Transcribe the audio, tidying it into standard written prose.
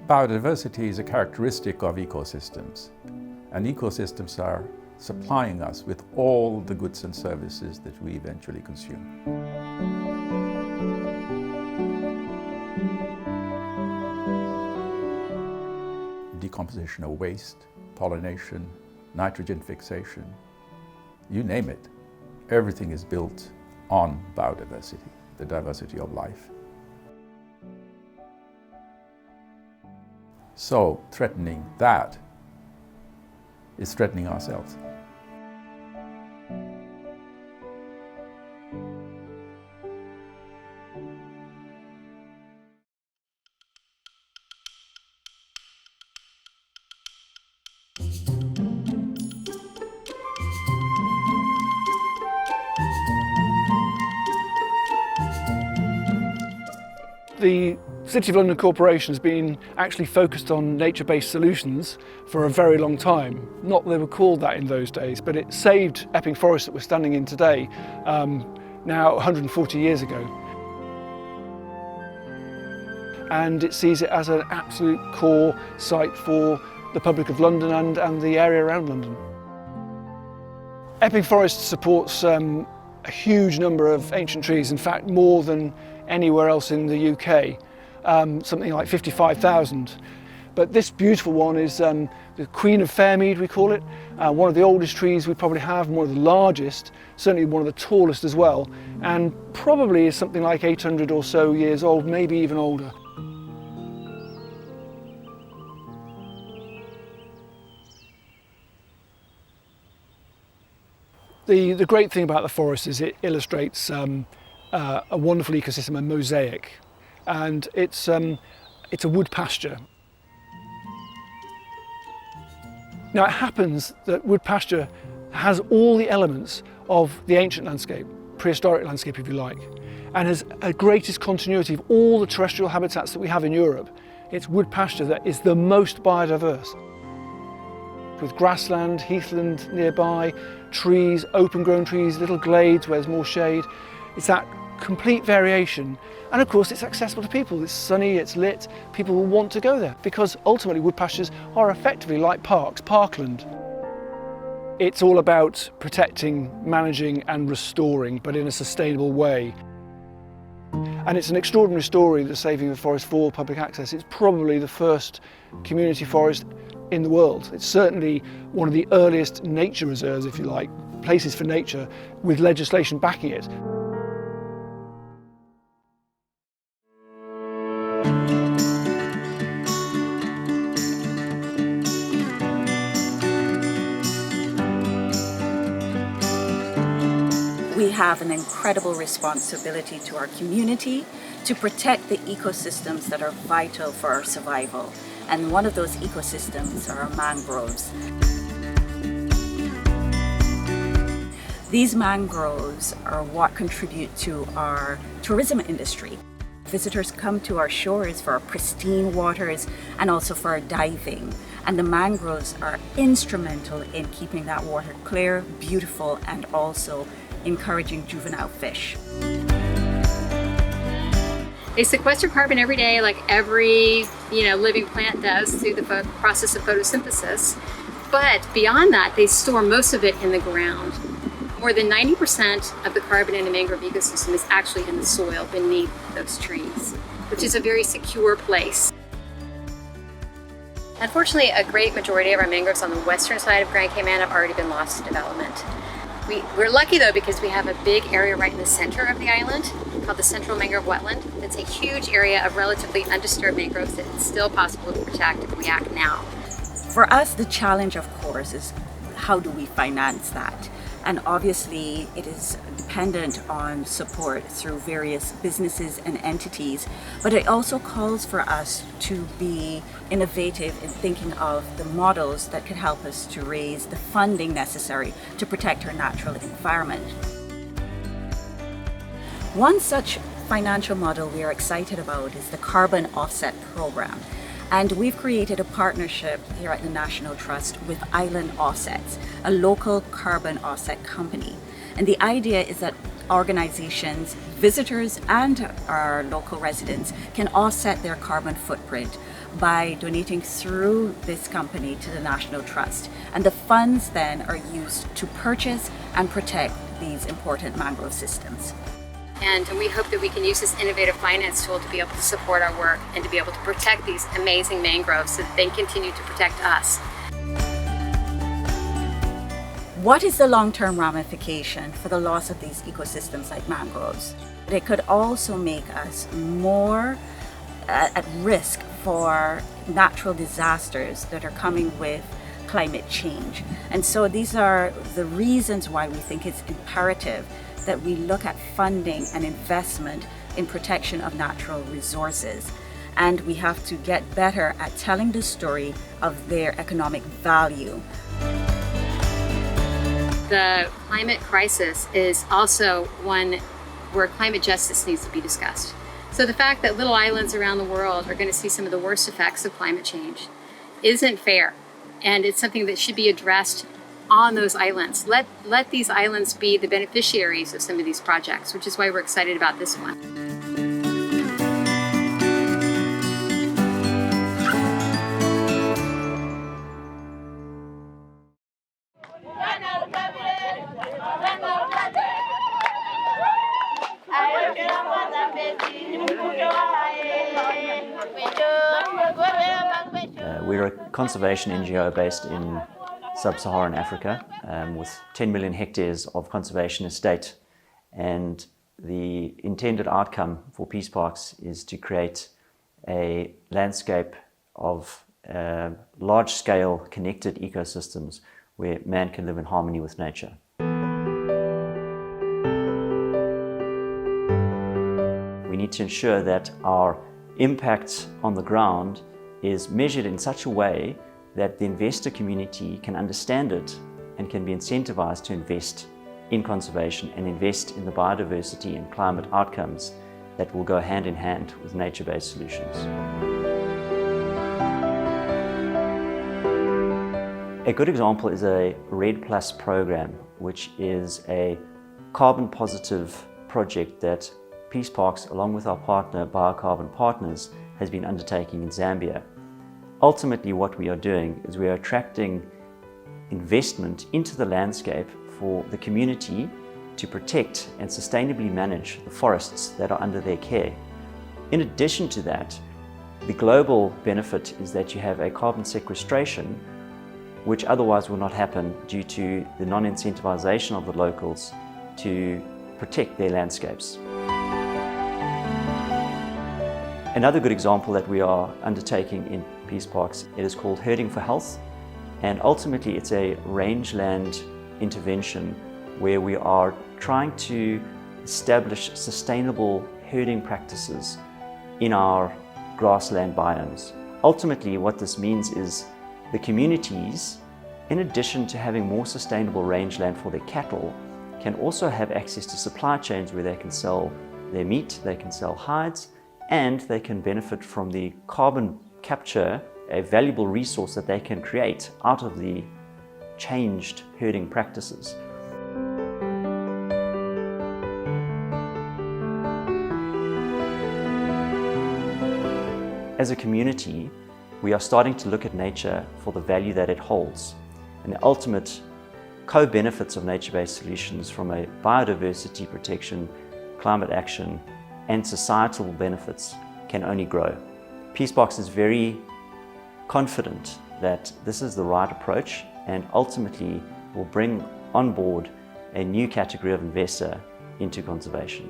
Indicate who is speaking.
Speaker 1: Biodiversity is a characteristic of ecosystems, and ecosystems are supplying us with all the goods and services that we eventually consume. Decomposition of waste, pollination, nitrogen fixation, you name it. Everything is built on biodiversity, the diversity of life. So threatening that is threatening ourselves.
Speaker 2: The City of London Corporation has been actually focused on nature-based solutions for a very long time. Not that they were called that in those days, but it saved Epping Forest that we're standing in today, now 140 years ago. And it sees it as an absolute core site for the public of London and the area around London. Epping Forest supports a huge number of ancient trees, in fact more than anywhere else in the UK, something like 55,000. But this beautiful one is the Queen of Fairmead, we call it, one of the oldest trees we probably have, one of the largest, certainly one of the tallest as well, and probably is something like 800 or so years old, maybe even older. The great thing about the forest is it illustrates a wonderful ecosystem, a mosaic, and it's a wood pasture. Now it happens that wood pasture has all the elements of the ancient landscape, prehistoric landscape if you like, and has a greatest continuity of all the terrestrial habitats that we have in Europe. It's wood pasture that is the most biodiverse, with grassland, heathland nearby, trees, open-grown trees, little glades where there's more shade. It's that complete variation, and of course it's accessible to people. It's sunny, it's lit, people will want to go there because ultimately wood pastures are effectively like parks, parkland. It's all about protecting, managing and restoring, but in a sustainable way. And it's an extraordinary story, the saving of the forest for public access. It's probably the first community forest in the world. It's certainly one of the earliest nature reserves, if you like, places for nature with legislation backing it.
Speaker 3: We have an incredible responsibility to our community to protect the ecosystems that are vital for our survival. And one of those ecosystems are our mangroves. These mangroves are what contribute to our tourism industry. Visitors come to our shores for our pristine waters and also for our diving. And the mangroves are instrumental in keeping that water clear, beautiful, and also encouraging juvenile fish.
Speaker 4: They sequester carbon every day, like every living plant does through the process of photosynthesis. But beyond that, they store most of it in the ground. More than 90% of the carbon in a mangrove ecosystem is actually in the soil beneath those trees, which is a very secure place. Unfortunately, a great majority of our mangroves on the western side of Grand Cayman have already been lost to development. We're lucky though because we have a big area right in the center of the island called the Central Mangrove Wetland. It's a huge area of relatively undisturbed mangroves that it's still possible to protect if we act now.
Speaker 3: For us, the challenge, of course, is how do we finance that? And obviously, it is dependent on support through various businesses and entities, but it also calls for us to be innovative in thinking of the models that could help us to raise the funding necessary to protect our natural environment. One such financial model we are excited about is the Carbon Offset Program. And we've created a partnership here at the National Trust with Island Offsets, a local carbon offset company. And the idea is that organizations, visitors, and our local residents can offset their carbon footprint by donating through this company to the National Trust. And the funds then are used to purchase and protect these important mangrove systems.
Speaker 4: And we hope that we can use this innovative finance tool to be able to support our work and to be able to protect these amazing mangroves so that they continue to protect us.
Speaker 3: What is the long-term ramification for the loss of these ecosystems like mangroves? It could also make us more at risk for natural disasters that are coming with climate change. And so these are the reasons why we think it's imperative that we look at funding and investment in protection of natural resources. And we have to get better at telling the story of their economic value.
Speaker 4: The climate crisis is also one where climate justice needs to be discussed. So the fact that little islands around the world are going to see some of the worst effects of climate change isn't fair. And it's something that should be addressed on those islands. Let these islands be the beneficiaries of some of these projects, which is why we're excited about this one.
Speaker 5: We're a conservation NGO based in sub-Saharan Africa with 10 million hectares of conservation estate, and the intended outcome for peace parks is to create a landscape of large-scale connected ecosystems where man can live in harmony with nature. We need to ensure that our impact on the ground is measured in such a way that the investor community can understand it and can be incentivized to invest in conservation and invest in the biodiversity and climate outcomes that will go hand in hand with nature-based solutions. A good example is a RED Plus program, which is a carbon positive project that Peace Parks, along with our partner Biocarbon Partners, has been undertaking in Zambia. Ultimately, what we are doing is we are attracting investment into the landscape for the community to protect and sustainably manage the forests that are under their care. In addition to that, the global benefit is that you have a carbon sequestration, which otherwise will not happen due to the non-incentivization of the locals to protect their landscapes. Another good example that we are undertaking in Peace Parks, it is called Herding for Health, and ultimately it's a rangeland intervention where we are trying to establish sustainable herding practices in our grassland biomes. Ultimately, what this means is the communities, in addition to having more sustainable rangeland for their cattle, can also have access to supply chains where they can sell their meat, they can sell hides, and they can benefit from the carbon capture, a valuable resource that they can create out of the changed herding practices. As a community, we are starting to look at nature for the value that it holds, and the ultimate co-benefits of nature-based solutions from a biodiversity protection, climate action, and societal benefits can only grow. Peace Parks is very confident that this is the right approach and ultimately will bring on board a new category of investor into conservation.